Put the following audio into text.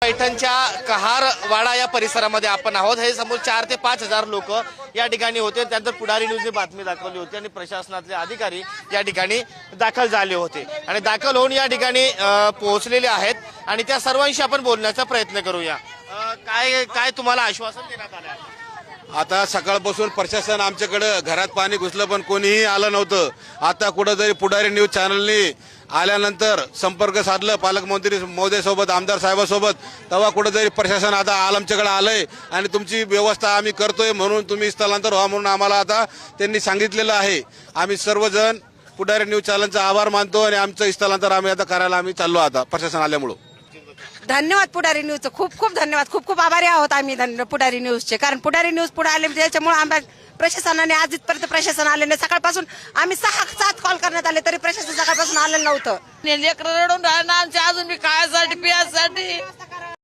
पैठणच्या कहारवाडा या परिसरामध्ये आपण आहोत। हे समोर 4 ते 5 हजार लोक या ठिकाणी होते। त्यानंतर पुढारी न्यूजने बातमी दाखवली होती आणि प्रशासनातले अधिकारी या ठिकाणी दाखल झाले होते आणि दाखल होऊन या ठिकाणी पोहोचलेले आहेत आणि त्या सर्वांशी आपण बोलण्याचा प्रयत्न करूया। काय काय तुम्हाला आश्वासन देण्यात आलं आहे? आता सकाळपासून प्रशासन आमच्याकडे घरात पाणी घुसलं पण कोणीही आलं नव्हतं। आता कुठंतरी पुढारी न्यूज चॅनलनी आल्यानंतर संपर्क साधलं पालकमंत्री महोदय सोबत, आमदार साहेबांसोबत, तेव्हा कुठंतरी प्रशासन आता आमच्याकडे आलंय आणि तुमची व्यवस्था आम्ही करतोय म्हणून तुम्ही स्थलांतर व्हा म्हणून आम्हाला आता त्यांनी सांगितलेलं आहे। आम्ही सर्वजण पुढारी न्यूज चॅनलचा आभार मानतो आणि आमचं स्थलांतर आम्ही आता करायला आम्ही चाललो आता प्रशासन आल्यामुळं। धन्यवाद पुढारी न्यूजचं, खूप खूप धन्यवाद, खूप खूप आभारी आहोत आम्ही पुढारी न्यूजचे। कारण पुढारी न्यूज पुढे आले त्याच्यामुळे आम्हाला प्रशासनाने आज इथपर्यंत प्रशासन आले नाही। सकाळपासून आम्ही 6-7 कॉल करण्यात आले तरी प्रशासन सकाळपासून आलेलं नव्हतं। लेकरं रडून राहिलं आमच्या अजून बी खायसाठी पियासाठी